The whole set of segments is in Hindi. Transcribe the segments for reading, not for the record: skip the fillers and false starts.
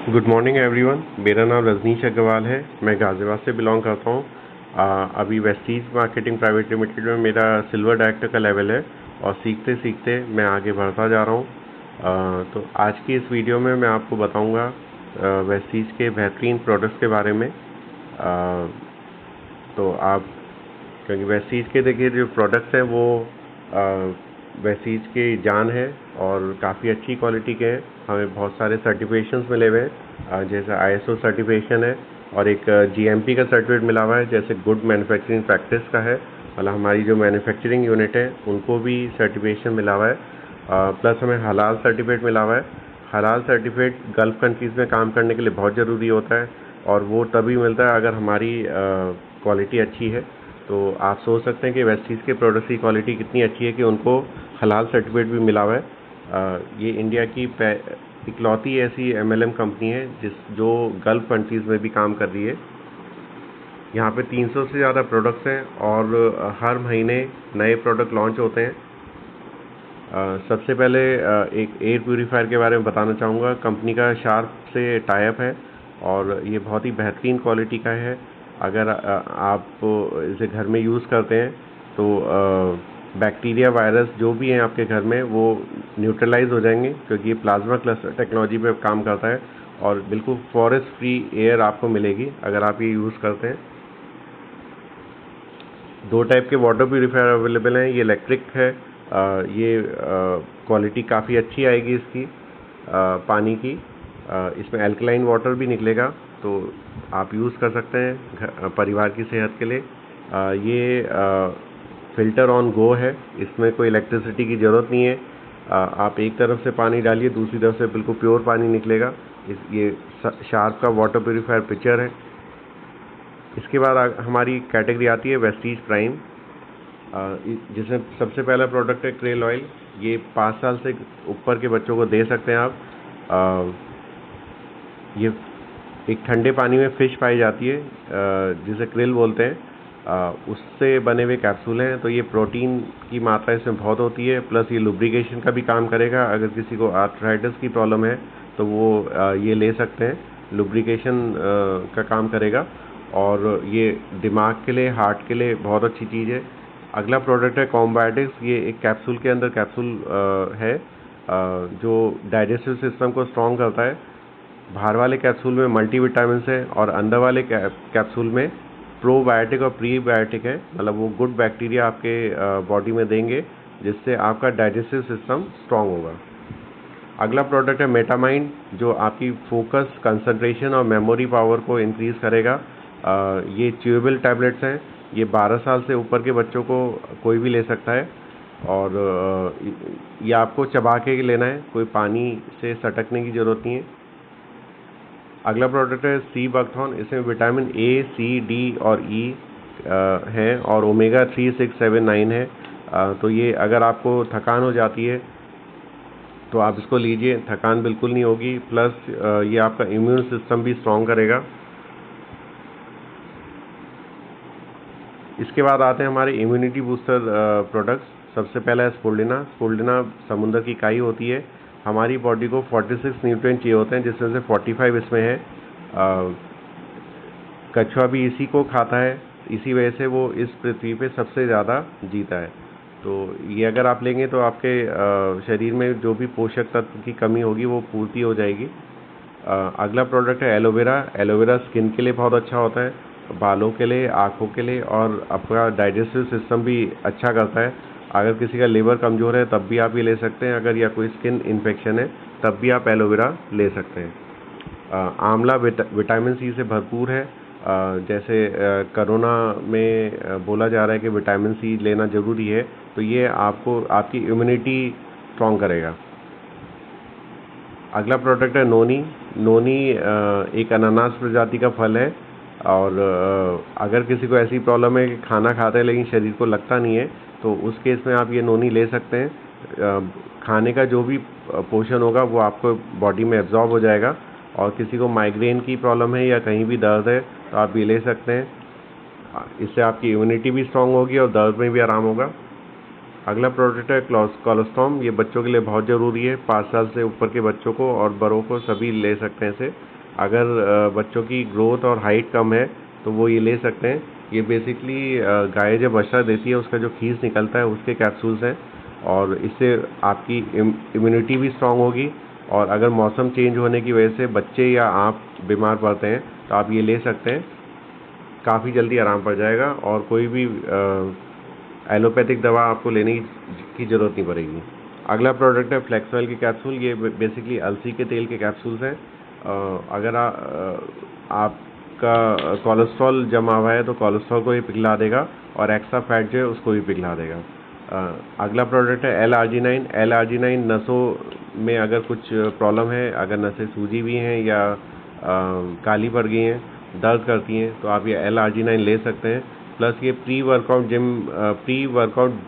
Good morning everyone. मेरा नाम रजनीश अग्रवाल है। मैं गाज़ियाबाद से बिलोंग करता हूँ। अभी वेस्टीज मार्केटिंग प्राइवेट लिमिटेड में मेरा सिल्वर डायरेक्टर का लेवल है और सीखते सीखते मैं आगे बढ़ता जा रहा हूँ। तो आज की इस वीडियो में मैं आपको बताऊँगा वेस्टीज के बेहतरीन प्रोडक्ट्स के बारे में। तो आप क्योंकि वेस्टीज के देखिए जो प्रोडक्ट्स हैं वो वेस्टीज की जान है और काफ़ी अच्छी क्वालिटी के हैं। हमें बहुत सारे सर्टिफिकेशंस मिले हुए हैं, जैसे ISO सर्टिफिकेशन है और एक GMP का सर्टिफिकेट मिला हुआ है, जैसे गुड मैन्युफैक्चरिंग प्रैक्टिस का है। मतलब हमारी जो मैन्युफैक्चरिंग यूनिट है उनको भी सर्टिफिकेशन मिला हुआ है। प्लस हमें हलाल सर्टिफिकेट मिला हुआ है। हलाल सर्टिफिकेट गल्फ़ कंट्रीज़ में काम करने के लिए बहुत ज़रूरी होता है और वो तभी मिलता है अगर हमारी क्वालिटी अच्छी है। तो आप सोच सकते हैं कि वेस्टीज के प्रोडक्ट्स की क्वालिटी कितनी अच्छी है कि उनको हलाल सर्टिफिकेट भी मिला हुआ है। ये इंडिया की इकलौती ऐसी MLM कंपनी है जो गल्फ़ कंट्रीज़ में भी काम कर रही है। यहाँ पे 300 से ज़्यादा प्रोडक्ट्स हैं और हर महीने नए प्रोडक्ट लॉन्च होते हैं। सबसे पहले एक एयर प्यूरीफायर के बारे में बताना चाहूँगा। कंपनी का शार्प से टाई अप है और ये बहुत ही बेहतरीन क्वालिटी का है। अगर आप इसे घर में यूज़ करते हैं तो बैक्टीरिया वायरस जो भी हैं आपके घर में वो न्यूट्रलाइज हो जाएंगे, क्योंकि ये प्लाज्मा क्लस्टर टेक्नोलॉजी पे काम करता है और बिल्कुल फॉरेस्ट फ्री एयर आपको मिलेगी अगर आप ये यूज़ करते हैं। 2 टाइप के वाटर प्यूरीफायर अवेलेबल हैं। ये इलेक्ट्रिक है। ये क्वालिटी काफ़ी अच्छी आएगी इसकी पानी की। इसमें अल्कलाइन वाटर भी निकलेगा, तो आप यूज़ कर सकते हैं परिवार की सेहत के लिए। ये फ़िल्टर ऑन गो है। इसमें कोई इलेक्ट्रिसिटी की ज़रूरत नहीं है। आप एक तरफ से पानी डालिए, दूसरी तरफ से बिल्कुल प्योर पानी निकलेगा। ये शार्प का वाटर प्यूरीफायर पिक्चर है। इसके बाद हमारी कैटेगरी आती है वेस्टीज प्राइम, जिसमें सबसे पहला प्रोडक्ट है क्रेल ऑयल। ये 5 साल से ऊपर के बच्चों को दे सकते हैं आप। ये एक ठंडे पानी में फ़िश पाई जाती है, जिसे क्रिल बोलते हैं, उससे बने हुए कैप्सूल हैं। तो ये प्रोटीन की मात्रा इसमें बहुत होती है, प्लस ये लुब्रिकेशन का भी काम करेगा। अगर किसी को आर्थराइटिस की प्रॉब्लम है तो वो ये ले सकते हैं, लुब्रिकेशन का काम करेगा और ये दिमाग के लिए, हार्ट के लिए बहुत अच्छी चीज़ है। अगला प्रोडक्ट है कॉम्बायोटिक्स। ये एक कैप्सूल के अंदर कैप्सूल है जो डाइजेस्टिव सिस्टम को स्ट्रॉन्ग करता है। बाहर वाले कैप्सूल में मल्टीविटामिन्स है और अंदर वाले कैप्सूल में प्रोबायोटिक और प्रीबायोटिक है। मतलब वो गुड बैक्टीरिया आपके बॉडी में देंगे जिससे आपका डाइजेस्टिव सिस्टम स्ट्रॉन्ग होगा। अगला प्रोडक्ट है मेटामाइन, जो आपकी फोकस, कंसंट्रेशन और मेमोरी पावर को इंक्रीज़ करेगा। ये च्यूएबल टैबलेट्स हैं। ये 12 साल से ऊपर के बच्चों को कोई भी ले सकता है और ये आपको चबा के लेना है, कोई पानी से सटकने की ज़रूरत नहीं है। अगला प्रोडक्ट है सी बकथॉर्न। इसमें विटामिन A, C, D और E हैं और ओमेगा 3, 6, 7, 9 है। तो ये अगर आपको थकान हो जाती है तो आप इसको लीजिए, थकान बिल्कुल नहीं होगी। प्लस ये आपका इम्यून सिस्टम भी स्ट्रॉन्ग करेगा। इसके बाद आते हैं हमारे इम्यूनिटी बूस्टर प्रोडक्ट्स। सबसे पहला है स्पुल्डिना। स्पुल्डिना समुद्र की काई होती है। हमारी बॉडी को 46 न्यूट्रिएंट चाहिए होते हैं, जिसमें से 45 इसमें है। कछुआ भी इसी को खाता है, इसी वजह से वो इस पृथ्वी पे सबसे ज़्यादा जीता है। तो ये अगर आप लेंगे तो आपके शरीर में जो भी पोषक तत्व की कमी होगी वो पूर्ति हो जाएगी। अगला प्रोडक्ट है एलोवेरा। एलोवेरा स्किन के लिए बहुत अच्छा होता है, बालों के लिए, आँखों के लिए और आपका डाइजेस्टिव सिस्टम भी अच्छा करता है। अगर किसी का लिवर कमज़ोर है तब भी आप ये ले सकते हैं। अगर या कोई स्किन इन्फेक्शन है तब भी आप एलोवेरा ले सकते हैं। आंवला विटामिन C से भरपूर है। जैसे कोरोना में बोला जा रहा है कि विटामिन C लेना ज़रूरी है, तो ये आपको आपकी इम्यूनिटी स्ट्रॉन्ग करेगा। अगला प्रोडक्ट है नोनी। नोनी एक अनानास प्रजाति का फल है और अगर किसी को ऐसी प्रॉब्लम है कि खाना खाते हैं लेकिन शरीर को लगता नहीं है, तो उस केस में आप ये नोनी ले सकते हैं। खाने का जो भी पोषण होगा वो आपको बॉडी में एब्जॉर्ब हो जाएगा। और किसी को माइग्रेन की प्रॉब्लम है या कहीं भी दर्द है तो आप ये ले सकते हैं। इससे आपकी इम्यूनिटी भी स्ट्रॉन्ग होगी और दर्द में भी आराम होगा। अगला प्रोडक्ट है कोलोस्टॉम। ये बच्चों के लिए बहुत ज़रूरी है, 5 साल से ऊपर के बच्चों को और बड़ों को सभी ले सकते हैं इसे। अगर बच्चों की ग्रोथ और हाइट कम है तो वो ये ले सकते हैं। ये बेसिकली गाय जब बच्चा देती है उसका जो खीस निकलता है उसके कैप्सूल्स हैं, और इससे आपकी इम्यूनिटी भी स्ट्रांग होगी। और अगर मौसम चेंज होने की वजह से बच्चे या आप बीमार पड़ते हैं तो आप ये ले सकते हैं, काफ़ी जल्दी आराम पड़ जाएगा और कोई भी एलोपैथिक दवा आपको लेने की ज़रूरत नहीं पड़ेगी। अगला प्रोडक्ट है फ्लेक्स ऑयल के कैप्सूल। ये बेसिकली अलसी के तेल के कैप्सूल्स हैं। अगर आपका कोलेस्ट्रॉल जमा हुआ है तो कोलेस्ट्रॉल को ये पिघला देगा और एक्स्ट्रा फैट जो है उसको भी पिघला देगा। अगला प्रोडक्ट है L-arginine। L-arginine नसों में अगर कुछ प्रॉब्लम है, अगर नसें सूजी हुई हैं या काली पड़ गई हैं, दर्द करती हैं, तो आप ये L-arginine ले सकते हैं। प्लस ये प्री वर्कआउट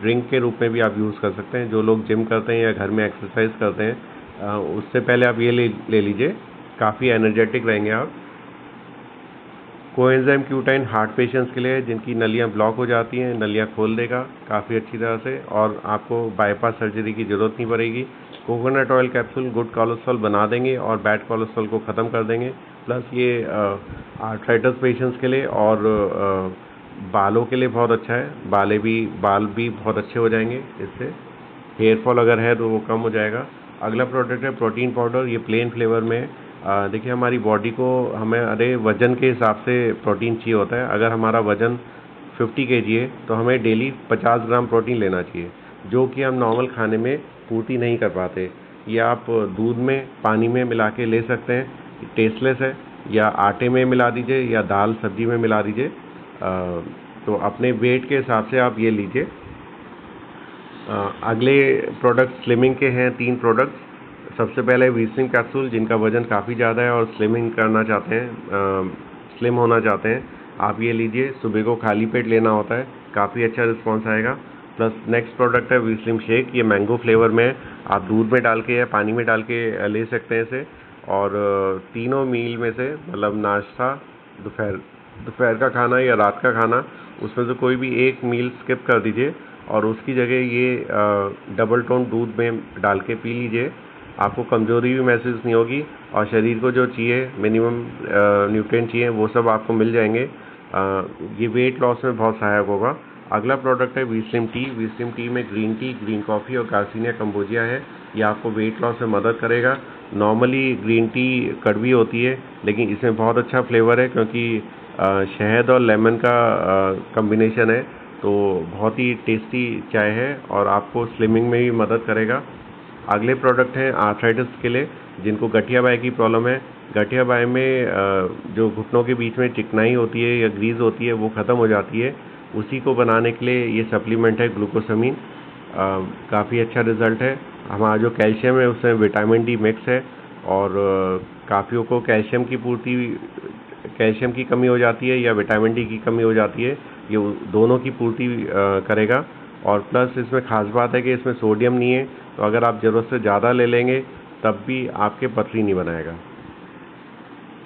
ड्रिंक के रूप में भी आप यूज़ कर सकते हैं। जो लोग जिम करते हैं या घर में एक्सरसाइज करते हैं उससे पहले आप ये ले लीजिए, काफ़ी एनर्जेटिक रहेंगे आप। कोएंजाइम Q10 हार्ट पेशेंट्स के लिए जिनकी नलियां ब्लॉक हो जाती हैं, नलियां खोल देगा काफ़ी अच्छी तरह से, और आपको बाईपास सर्जरी की ज़रूरत नहीं पड़ेगी। Coconut oil capsule good cholesterol बना देंगे और बैड कोलेस्ट्रॉल को ख़त्म कर देंगे। प्लस ये आर्थराइटिस पेशेंट्स के लिए और बालों के लिए बहुत अच्छा है। बाल भी बहुत अच्छे हो जाएंगे इससे। हेयर फॉल अगर है तो वो कम हो जाएगा। अगला प्रोडक्ट है प्रोटीन पाउडर। ये प्लेन फ्लेवर में है। देखिए, हमारी बॉडी को हमारे वज़न के हिसाब से प्रोटीन चाहिए होता है। अगर हमारा वज़न 50 kg है तो हमें डेली 50 ग्राम प्रोटीन लेना चाहिए, जो कि हम नॉर्मल खाने में पूर्ति नहीं कर पाते। ये आप दूध में, पानी में मिला के ले सकते हैं, टेस्टलेस है। या आटे में मिला दीजिए या दाल सब्जी में मिला दीजिए। तो अपने वेट के हिसाब से आप ये लीजिए। अगले प्रोडक्ट स्लिमिंग के हैं 3 प्रोडक्ट्स। सबसे पहले वीस्लिम कैप्सूल। जिनका वज़न काफ़ी ज़्यादा है और स्लिमिंग करना चाहते हैं, स्लिम होना चाहते हैं, आप ये लीजिए। सुबह को खाली पेट लेना होता है, काफ़ी अच्छा रिस्पांस आएगा। प्लस नेक्स्ट प्रोडक्ट है वीस्लिम शेक। ये मैंगो फ्लेवर में है। आप दूध में डाल के या पानी में डाल के ले सकते हैं इसे। और तीनों मील में से, मतलब नाश्ता, दोपहर का खाना या रात का खाना, उसमें से कोई भी एक मील स्किप कर दीजिए और उसकी जगह ये डबल टोन दूध में डाल के पी लीजिए। आपको कमज़ोरी भी महसूस नहीं होगी और शरीर को जो चाहिए, मिनिमम न्यूट्रिएंट चाहिए, वो सब आपको मिल जाएंगे। ये वेट लॉस में बहुत सहायक होगा। अगला प्रोडक्ट है वीस्लिम टी। वीस्लिम टी में ग्रीन टी, ग्रीन कॉफ़ी और गार्सिनिया कंबोजिया है। ये आपको वेट लॉस में मदद करेगा। नॉर्मली ग्रीन टी कड़वी होती है, लेकिन इसमें बहुत अच्छा फ्लेवर है क्योंकि शहद और लेमन का कम्बिनेशन है, तो बहुत ही टेस्टी चाय है और आपको स्लिमिंग में भी मदद करेगा। अगले प्रोडक्ट हैं आर्थराइटिस के लिए, जिनको गठिया बाय की प्रॉब्लम है। गठिया बाय में जो घुटनों के बीच में चिकनाई होती है या ग्रीज होती है, वो ख़त्म हो जाती है। उसी को बनाने के लिए ये सप्लीमेंट है ग्लूकोसामीन। काफ़ी अच्छा रिज़ल्ट है। हमारा जो कैल्शियम है उसमें विटामिन डी मिक्स है, और काफ़ियों को कैल्शियम की कमी हो जाती है या विटामिन डी की कमी हो जाती है, ये दोनों की पूर्ति करेगा। और प्लस इसमें ख़ास बात है कि इसमें सोडियम नहीं है, तो अगर आप ज़रूरत से ज़्यादा ले लेंगे तब भी आपके पथरी नहीं बनाएगा।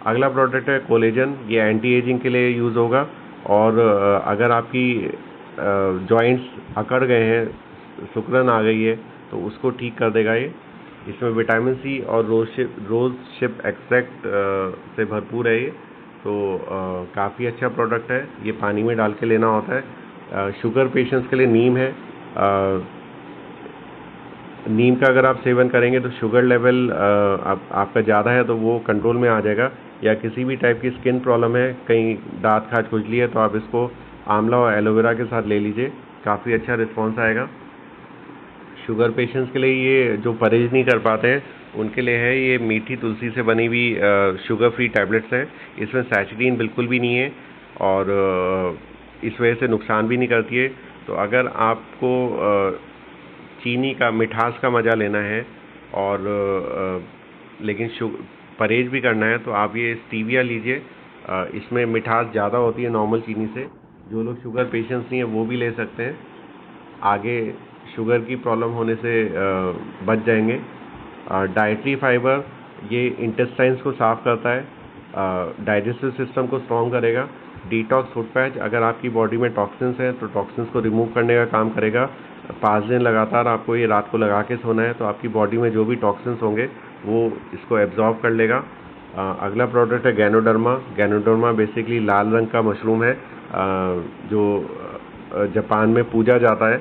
अगला प्रोडक्ट है कोलेजन। ये एंटी एजिंग के लिए यूज़ होगा, और अगर आपकी जॉइंट्स अकड़ गए हैं, सिकुड़न आ गई है, तो उसको ठीक कर देगा ये। इसमें विटामिन सी और रोज़ शिप एक्सट्रैक्ट से भरपूर है ये, तो काफ़ी अच्छा प्रोडक्ट है। ये पानी में डाल के लेना होता है। शुगर पेशेंट्स के लिए नीम है। नीम का अगर आप सेवन करेंगे तो शुगर लेवल आपका ज़्यादा है तो वो कंट्रोल में आ जाएगा। या किसी भी टाइप की स्किन प्रॉब्लम है, कहीं दांत खाज खुजली है, तो आप इसको आंवला और एलोवेरा के साथ ले लीजिए, काफ़ी अच्छा रिस्पॉन्स आएगा। शुगर पेशेंट्स के लिए ये जो परहेज नहीं कर पाते हैं उनके लिए है ये मीठी तुलसी से बनी हुई शुगर फ्री टैबलेट्स हैं। इसमें सैचरीन बिल्कुल भी नहीं है और इस वजह से नुकसान भी नहीं करती है। तो अगर आपको चीनी का, मिठास का मज़ा लेना है और लेकिन परहेज भी करना है, तो आप ये स्टीविया लीजिए। इसमें मिठास ज़्यादा होती है नॉर्मल चीनी से। जो लोग शुगर पेशेंट्स नहीं हैं वो भी ले सकते हैं, आगे शुगर की प्रॉब्लम होने से बच जाएंगे। डाइटरी फाइबर ये इंटेस्टाइन्स को साफ़ करता है, डाइजेस्टिव सिस्टम को स्ट्रॉन्ग करेगा। डिटॉक्स फूड पैच, अगर आपकी बॉडी में टॉक्सिन्स हैं तो टॉक्सिन्स को रिमूव करने का काम करेगा। 5 दिन लगातार आपको ये रात को लगा के सोना है, तो आपकी बॉडी में जो भी टॉक्सिन्स होंगे वो इसको एब्जॉर्ब कर लेगा। अगला प्रोडक्ट है गैनोडर्मा। गैनोडर्मा बेसिकली लाल रंग का मशरूम है, जो जापान में पूजा जाता है।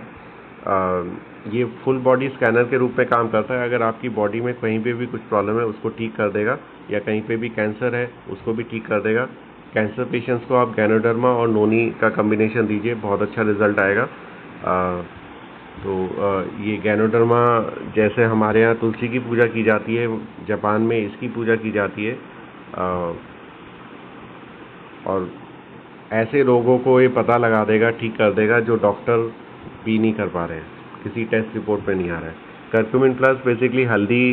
ये फुल बॉडी स्कैनर के रूप में काम करता है। अगर आपकी बॉडी में कहीं पे भी कुछ प्रॉब्लम है उसको ठीक कर देगा, या कहीं पे भी कैंसर है उसको भी ठीक कर देगा। कैंसर पेशेंट्स को आप गैनोडर्मा और नोनी का कम्बिनेशन दीजिए, बहुत अच्छा रिजल्ट आएगा। ये गैनोडर्मा, जैसे हमारे यहाँ तुलसी की पूजा की जाती है, जापान में इसकी पूजा की जाती है। और ऐसे रोगों को ये पता लगा देगा, ठीक कर देगा, जो डॉक्टर भी नहीं कर पा रहे हैं, किसी टेस्ट रिपोर्ट पे नहीं आ रहा है। कर्क्यूमिन प्लस बेसिकली हल्दी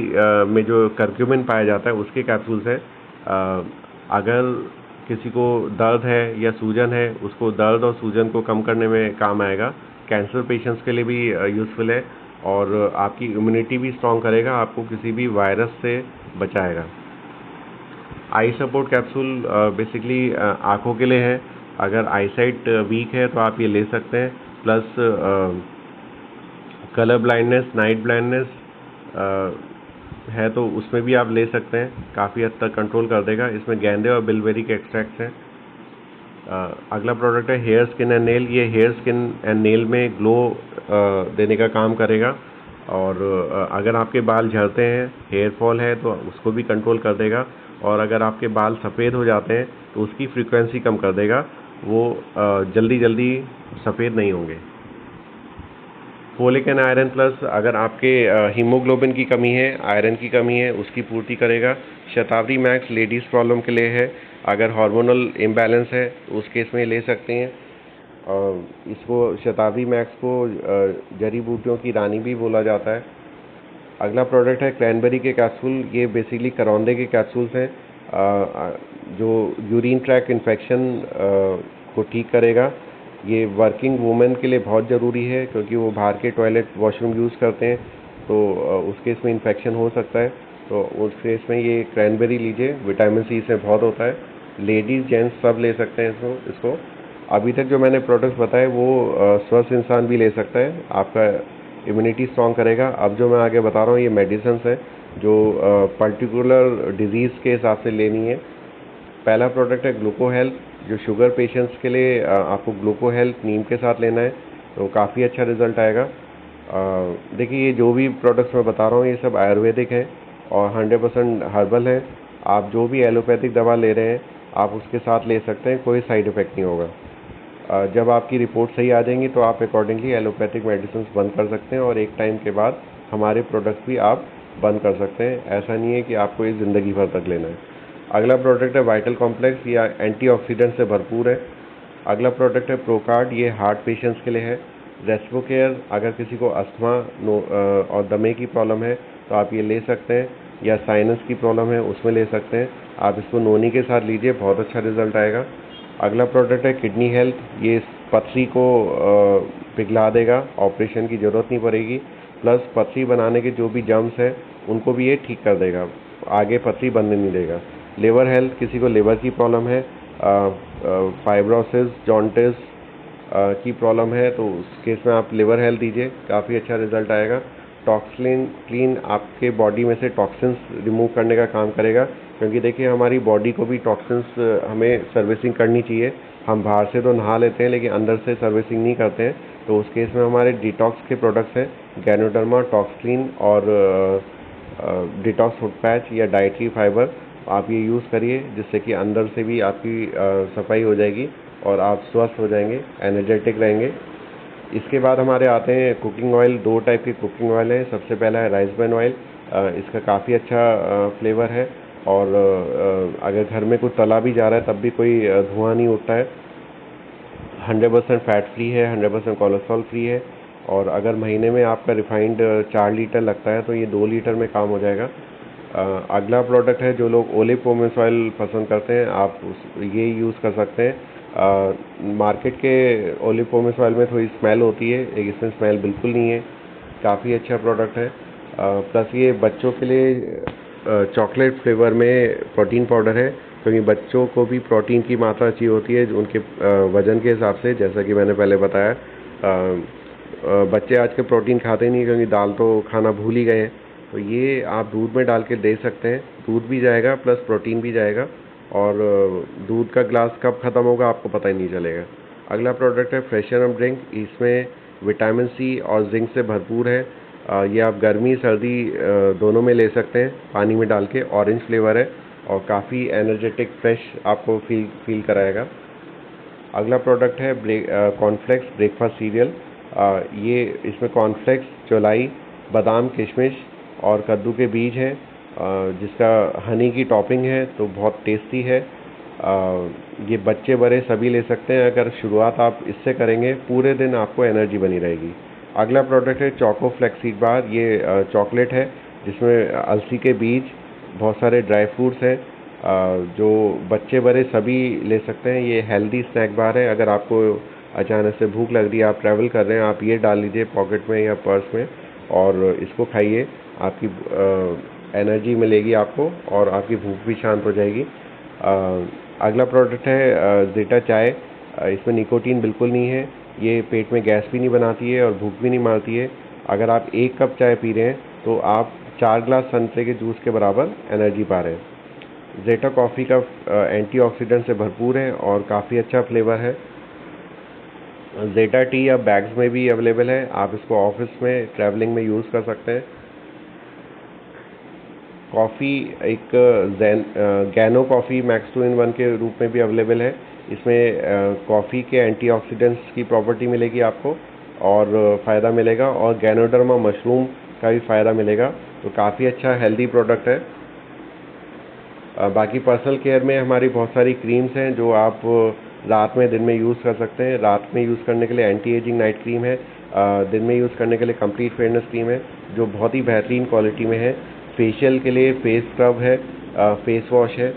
में जो कर्क्यूमिन पाया जाता है उसके कैप्सूल्स हैं। अगर किसी को दर्द है या सूजन है, उसको दर्द और सूजन को कम करने में काम आएगा। कैंसर पेशेंट्स के लिए भी यूज़फुल है, और आपकी इम्यूनिटी भी स्ट्रॉन्ग करेगा, आपको किसी भी वायरस से बचाएगा। आई सपोर्ट कैप्सूल बेसिकली आँखों के लिए है। अगर आईसाइट वीक है तो आप ये ले सकते हैं। Plus colour blindness, night blindness है तो उसमें भी आप ले सकते हैं, काफ़ी हद तक कंट्रोल कर देगा। इसमें गेंदे और बिलबेरी के एक्सट्रैक्ट्स हैं। अगला प्रोडक्ट है हेयर स्किन एंड नेल। ये हेयर स्किन एंड नेल में ग्लो देने का काम करेगा, और अगर आपके बाल झड़ते हैं, हेयर फॉल है, तो उसको भी कंट्रोल कर देगा। और अगर आपके बाल सफ़ेद हो जाते हैं तो उसकी फ्रीक्वेंसी कम कर देगा, वो जल्दी जल्दी सफ़ेद नहीं होंगे। फोलिक एंड आयरन प्लस, अगर आपके हीमोग्लोबिन की कमी है, आयरन की कमी है, उसकी पूर्ति करेगा। शताब्दी मैक्स लेडीज़ प्रॉब्लम के लिए है। अगर हार्मोनल इम्बैलेंस है तो उस केस में ले सकते हैं। इसको शताब्दी मैक्स को जड़ी बूटियों की रानी भी बोला जाता है। अगला प्रोडक्ट है क्रैनबेरी के कैप्सूल। ये बेसिकली करौंदे के कैप्सूल्स हैं, जो यूरिन ट्रैक इन्फेक्शन को ठीक करेगा। ये वर्किंग वुमेन के लिए बहुत ज़रूरी है, क्योंकि वो बाहर के टॉयलेट वॉशरूम यूज़ करते हैं, तो उस केस में इन्फेक्शन हो सकता है। तो उस केस में ये क्रैनबेरी लीजिए, विटामिन सी इसमें बहुत होता है। लेडीज़ जेंट्स सब ले सकते हैं इसको। अभी तक जो मैंने प्रोडक्ट्स बताए वो स्वस्थ इंसान भी ले सकता है, आपका इम्यूनिटी स्ट्रॉन्ग करेगा। अब जो मैं आगे बता रहा हूँ ये मेडिसिन्स है जो पर्टिकुलर डिजीज़ के हिसाब से लेनी है। पहला प्रोडक्ट है ग्लूको हेल्थ, जो शुगर पेशेंट्स के लिए आपको ग्लूको हेल्थ नीम के साथ लेना है, तो काफ़ी अच्छा रिजल्ट आएगा। देखिए, ये जो भी प्रोडक्ट्स मैं बता रहा हूँ ये सब आयुर्वेदिक है और 100% हर्बल है। आप जो भी एलोपैथिक दवा ले रहे हैं आप उसके साथ ले सकते हैं, कोई साइड इफ़ेक्ट नहीं होगा। जब आपकी रिपोर्ट सही आ जाएंगी तो आप अकॉर्डिंगली एलोपैथिक मेडिसिन बंद कर सकते हैं, और एक टाइम के बाद हमारे प्रोडक्ट्स भी आप बंद कर सकते हैं। ऐसा नहीं है कि आपको ये ज़िंदगी भर तक लेना है। अगला प्रोडक्ट है वाइटल कॉम्प्लेक्स, या एंटीऑक्सीडेंट से भरपूर है। अगला प्रोडक्ट है प्रोकार्ड, ये हार्ट पेशेंट्स के लिए है। रेस्पोकेयर, अगर किसी को अस्थमा और दमे की प्रॉब्लम है तो आप ये ले सकते हैं, या साइनस की प्रॉब्लम है उसमें ले सकते हैं। आप इसको नोनी के साथ लीजिए, बहुत अच्छा रिजल्ट आएगा। अगला प्रोडक्ट है किडनी हेल्थ, ये पथरी को पिघला देगा, ऑपरेशन की ज़रूरत नहीं पड़ेगी। प्लस पथरी बनाने के जो भी जर्म्स हैं उनको भी ये ठीक कर देगा, आगे पथरी बनने नहीं देगा। लिवर हेल्थ, किसी को लिवर की प्रॉब्लम है, फाइब्रोसिस, जॉन्टिस की प्रॉब्लम है, तो उस केस में आप लिवर हेल्थ दीजिए, काफ़ी अच्छा रिजल्ट आएगा। टॉक्सिन क्लीन, आपके बॉडी में से टॉक्सिन्स रिमूव करने का काम करेगा, क्योंकि देखिए हमारी बॉडी को भी टॉक्सिन्स हमें सर्विसिंग करनी चाहिए। हम बाहर से तो नहा लेते हैं लेकिन अंदर से सर्विसिंग नहीं करते हैं, तो उस केस में हमारे डिटॉक्स के प्रोडक्ट्स हैं गैनोडर्मा, टॉक्सक्लीन और डिटॉक्स फुट पैच या डाइटरी फाइबर। आप ये यूज़ करिए, जिससे कि अंदर से भी आपकी सफाई हो जाएगी और आप स्वस्थ हो जाएंगे, एनर्जेटिक रहेंगे। इसके बाद हमारे आते हैं कुकिंग ऑयल। 2 टाइप के कुकिंग ऑयल हैं। सबसे पहला है राइस ब्रान ऑयल, इसका काफ़ी अच्छा फ्लेवर है, और अगर घर में कुछ तला भी जा रहा है तब भी कोई धुआं नहीं उठता है। 100% फैट फ्री है, 100% कोलेस्ट्रॉल फ्री है, और अगर महीने में आपका रिफाइंड 4 लीटर लगता है तो ये 2 लीटर में काम हो जाएगा। अगला प्रोडक्ट है, जो लोग ओलिव पोमेस ऑयल पसंद करते हैं आप ये यूज़ कर सकते हैं। मार्केट के ओलिव पोमेस ऑयल में थोड़ी स्मेल होती है, लेकिन इसमें स्मेल बिल्कुल नहीं है, काफ़ी अच्छा प्रोडक्ट है। प्लस ये बच्चों के लिए चॉकलेट फ्लेवर में प्रोटीन पाउडर है, क्योंकि बच्चों को भी प्रोटीन की मात्रा चाहिए होती है उनके वज़न के हिसाब से, जैसा कि मैंने पहले बताया। बच्चे आज के प्रोटीन खाते नहीं क्योंकि दाल तो खाना भूल ही गए हैं। तो ये आप दूध में डाल के दे सकते हैं, दूध भी जाएगा प्लस प्रोटीन भी जाएगा और दूध का ग्लास कब ख़त्म होगा आपको पता ही नहीं चलेगा। अगला प्रोडक्ट है फ्रेशन ड्रिंक। इसमें विटामिन सी और जिंक से भरपूर है। ये आप गर्मी सर्दी दोनों में ले सकते हैं पानी में डाल के। ऑरेंज फ्लेवर है और काफ़ी एनर्जेटिक फ्रेश आपको फील कराएगा। अगला प्रोडक्ट है कॉर्नफ्लेक्स ब्रेकफास्ट सीरियल। ये इसमें कॉर्नफ्लेक्स, चौलाई, बादाम, किशमिश और कद्दू के बीज हैं, जिसका हनी की टॉपिंग है तो बहुत टेस्टी है। ये बच्चे बड़े सभी ले सकते हैं। अगर शुरुआत आप इससे करेंगे पूरे दिन आपको एनर्जी बनी रहेगी। अगला प्रोडक्ट है चोको फ्लेक्सीड बार। ये चॉकलेट है जिसमें अलसी के बीज, बहुत सारे ड्राई फ्रूट्स हैं, जो बच्चे बड़े सभी ले सकते हैं। ये हेल्दी स्नैक बार है। अगर आपको अचानक से भूख लग रही है, आप ट्रैवल कर रहे हैं, आप ये डाल लीजिए पॉकेट में या पर्स में और इसको खाइए। आपकी एनर्जी मिलेगी आपको और आपकी भूख भी शांत हो जाएगी। अगला प्रोडक्ट है ज़ेटा चाय। इसमें निकोटीन बिल्कुल नहीं है। ये पेट में गैस भी नहीं बनाती है और भूख भी नहीं मारती है। अगर आप 1 कप चाय पी रहे हैं तो आप 4 ग्लास संतरे के जूस के बराबर एनर्जी पा रहे हैं। ज़ेटा कॉफ़ी का एंटीऑक्सीडेंट से भरपूर है और काफ़ी अच्छा फ्लेवर है। ज़ेटा टी अब बैग्स में भी अवेलेबल है। आप इसको ऑफिस में, ट्रैवलिंग में यूज़ कर सकते हैं। कॉफ़ी एक गैनो कॉफ़ी मैक्स 2 in 1 के रूप में भी अवेलेबल है। इसमें कॉफ़ी के एंटीऑक्सीडेंट्स की प्रॉपर्टी मिलेगी आपको और फ़ायदा मिलेगा और गैनोडर्मा मशरूम का भी फ़ायदा मिलेगा। तो काफ़ी अच्छा हेल्दी प्रोडक्ट है। बाकी पर्सनल केयर में हमारी बहुत सारी क्रीम्स हैं जो आप रात में, दिन में यूज़ कर सकते हैं। रात में यूज़ करने के लिए एंटी एजिंग नाइट क्रीम है। दिन में यूज़ करने के लिए कंप्लीट फेयरनेस क्रीम है जो बहुत ही बेहतरीन क्वालिटी में है। फेशियल के लिए फेस स्क्रब है, फेस वॉश है,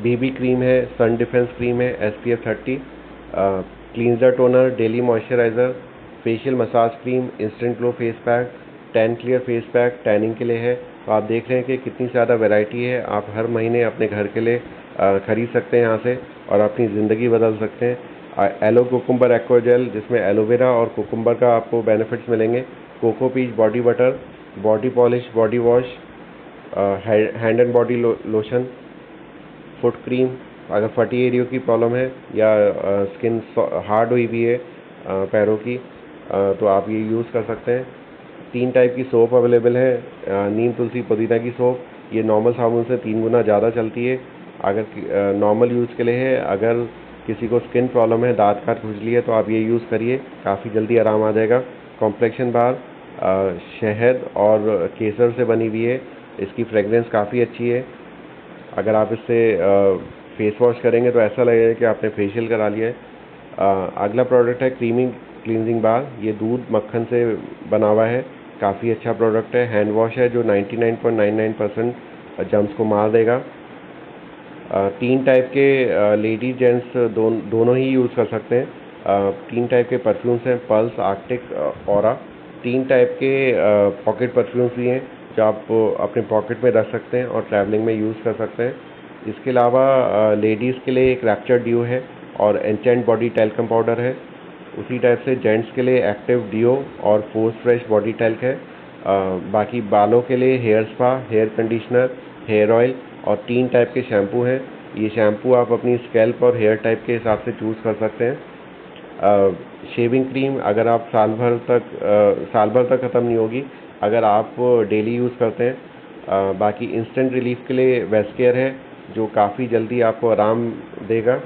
बीबी क्रीम है, सन डिफेंस क्रीम है, SPF 30, cleanser toner, daily moisturiser, facial massage cream, instant glow face pack, tan clear face pack tanning के लिए है। तो आप देख रहे हैं कि कितनी ज़्यादा वैरायटी है। आप हर महीने अपने घर के लिए ख़रीद सकते हैं यहाँ से और अपनी ज़िंदगी बदल सकते हैं। एलो कुकुम्बर एक्वा जेल, जिसमें एलोवेरा और कुकुम्बर का आपको बेनिफिट्स मिलेंगे। Coco peach body butter, body polish, body wash, hand and body lotion, foot cream. अगर फटी एरियो की प्रॉब्लम है या स्किन हार्ड हुई भी है पैरों की, तो आप ये यूज़ कर सकते हैं। 3 टाइप की सोप अवेलेबल है। नीम तुलसी पुदीना की सोप, ये नॉर्मल साबुन से 3 गुना ज़्यादा चलती है। अगर नॉर्मल यूज़ के लिए है, अगर किसी को स्किन प्रॉब्लम है, दाँत काट खुजली है, तो आप ये यूज़ करिए, काफ़ी जल्दी आराम आ जाएगा। कॉम्प्लेक्शन बार शहद और केसर से बनी हुई है। इसकी फ्रेगरेंस काफ़ी अच्छी है। अगर आप इससे फेस वॉश करेंगे तो ऐसा लगेगा कि आपने फेशियल करा लिया है। अगला प्रोडक्ट है क्रीमी क्लींजिंग बार। ये दूध मक्खन से बना हुआ है, काफ़ी अच्छा प्रोडक्ट है। हैंड वॉश है जो 99.99% जर्म्स को मार देगा। 3 टाइप के लेडीज जेंट्स दोनों ही यूज़ कर सकते हैं। 3 टाइप के परफ्यूम्स हैं, पल्स, आर्कटिक, ऑरा। 3 टाइप के पॉकेट परफ्यूम्स भी हैं जो आप अपने पॉकेट में रख सकते हैं और ट्रैवलिंग में यूज़ कर सकते हैं। इसके अलावा लेडीज़ के लिए एक रैप्चर डिओ है और एंचेंट बॉडी टैल्कम पाउडर है। उसी टाइप से जेंट्स के लिए एक्टिव डिओ और फोर्स फ्रेश बॉडी टैल्क है। बाकी बालों के लिए hair spa, hair conditioner, hair oil और 3 टाइप के शैम्पू हैं। ये शैम्पू आप अपनी स्कैल्प और हेयर टाइप के हिसाब से चूज़ कर सकते हैं। शेविंग क्रीम अगर आप साल भर तक ख़त्म नहीं होगी अगर आप डेली यूज़ करते हैं। बाकी इंस्टेंट रिलीफ के लिए वेस्केयर है जो काफ़ी जल्दी आपको आराम देगा।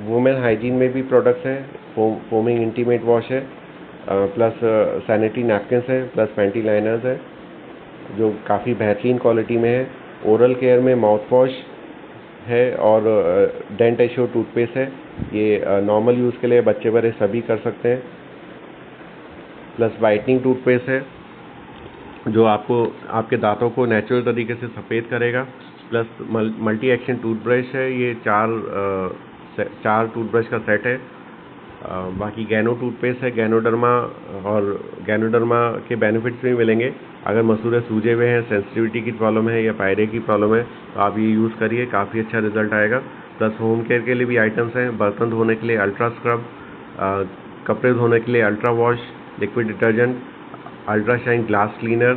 वुमेन हाइजीन में भी प्रोडक्ट्स हैं। फोमिंग इंटीमेट वॉश है, प्लस सैनिटरी नैपकिन्स हैं, प्लस पैंटी लाइनर्स है जो काफ़ी बेहतरीन क्वालिटी में है। ओरल केयर में माउथ वॉश है और डेंट एश्योर टूथपेस्ट है। ये नॉर्मल यूज़ के लिए बच्चे बड़े सभी कर सकते हैं। प्लस वाइटनिंग टूथपेस्ट है जो आपको आपके दांतों को नेचुरल तरीके से सफ़ेद करेगा। प्लस मल्टी एक्शन टूथब्रश है। ये 4 टूथब्रश का सेट है। बाकी गैनो टूथपेस्ट है, गैनोडर्मा, और गैनोडर्मा के बेनिफिट्स भी मिलेंगे। अगर मसूड़े सूजे हुए हैं, सेंसिटिविटी की प्रॉब्लम है या पायरे की प्रॉब्लम है तो आप ये यूज़ करिए, काफ़ी अच्छा रिजल्ट आएगा। प्लस होम केयर के लिए भी आइटम्स हैं। बर्तन धोने के लिए अल्ट्रा स्क्रब, कपड़े धोने के लिए ultra wash liquid detergent, ultra shine glass cleaner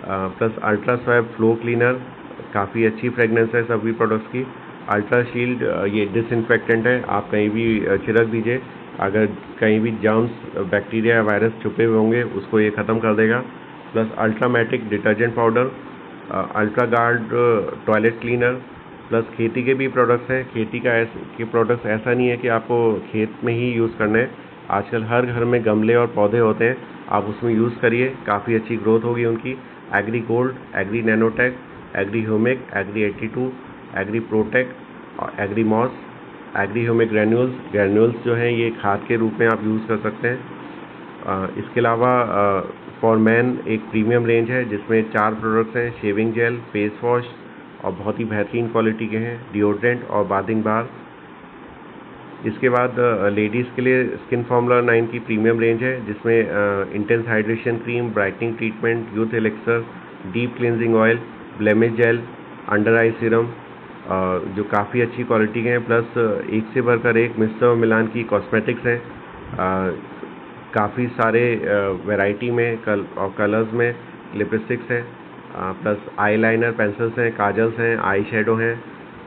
plus ultra swap flow cleaner, काफ़ी अच्छी फ्रेगनेंस है सभी प्रोडक्ट्स की। अल्ट्रा शील्ड ये डिसइंफेक्टेंट है, आप कहीं भी छिड़क दीजिए, अगर कहीं भी जर्म्स बैक्टीरिया या वायरस छुपे हुए होंगे उसको ये ख़त्म कर देगा। Plus ultramatic detergent powder, ultra guard toilet cleaner, plus खेती के भी प्रोडक्ट्स हैं। खेती के प्रोडक्ट्स ऐसा नहीं है कि आपको खेत में ही यूज़ करना है, आजकल हर घर में गमले और पौधे होते हैं, आप उसमें यूज़ करिए, काफ़ी अच्छी ग्रोथ होगी उनकी। Agri gold, agri nanotech, agri humic, agri 82, agri protech और agri moss, agri humic granules जो हैं ये खाद के रूप में आप यूज़ कर सकते हैं। इसके अलावा फॉर मैन एक प्रीमियम रेंज है जिसमें 4 प्रोडक्ट्स हैं, शेविंग जेल, फेस वॉश और बहुत ही बेहतरीन क्वालिटी के हैं, डिओड्रेंट और बाथिंग बार। इसके बाद लेडीज़ के लिए स्किन फार्मूला 9 की प्रीमियम रेंज है जिसमें intense hydration cream, brightening treatment, youth elixir, deep cleansing oil, blemish gel, under eye serum, जो काफ़ी अच्छी क्वालिटी के हैं। प्लस एक से बढ़कर एक मिस्टर मिलान की कॉस्मेटिक्स हैं, काफ़ी सारे वैरायटी में और कलर्स में लिपस्टिक्स हैं, प्लस आईलाइनर पेंसिल्स हैं, काजल्स हैं, आई शेडो हैं,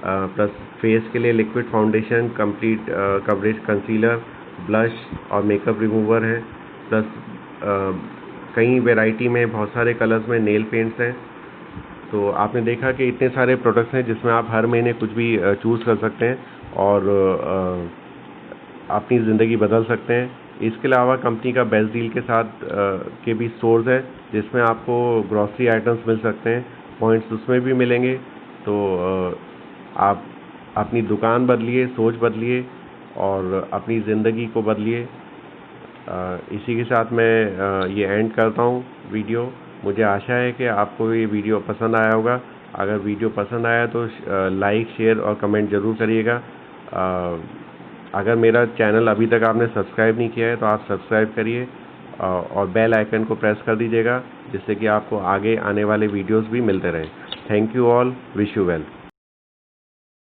प्लस फेस के लिए liquid foundation, complete coverage concealer, blush और मेकअप रिमूवर है। प्लस कई वैरायटी में बहुत सारे कलर्स में नेल पेंट्स हैं। तो आपने देखा कि इतने सारे प्रोडक्ट्स हैं जिसमें आप हर महीने कुछ भी चूज़ कर सकते हैं और अपनी ज़िंदगी बदल सकते हैं। इसके अलावा कंपनी का बेस्ट डील के साथ के भी स्टोर्स हैं जिसमें आपको ग्रॉसरी आइटम्स मिल सकते हैं, पॉइंट्स उसमें भी मिलेंगे। तो आप अपनी दुकान बदलिए, सोच बदलिए और अपनी ज़िंदगी को बदलिए। इसी के साथ मैं ये एंड करता हूँ वीडियो। मुझे आशा है कि आपको ये वीडियो पसंद आया होगा। अगर वीडियो पसंद आया तो लाइक, शेयर और कमेंट ज़रूर करिएगा। अगर मेरा चैनल अभी तक आपने सब्सक्राइब नहीं किया है तो आप सब्सक्राइब करिए और बेल आइकन को प्रेस कर दीजिएगा जिससे कि आपको आगे आने वाले वीडियोस भी मिलते रहें। Thank you all, wish you well.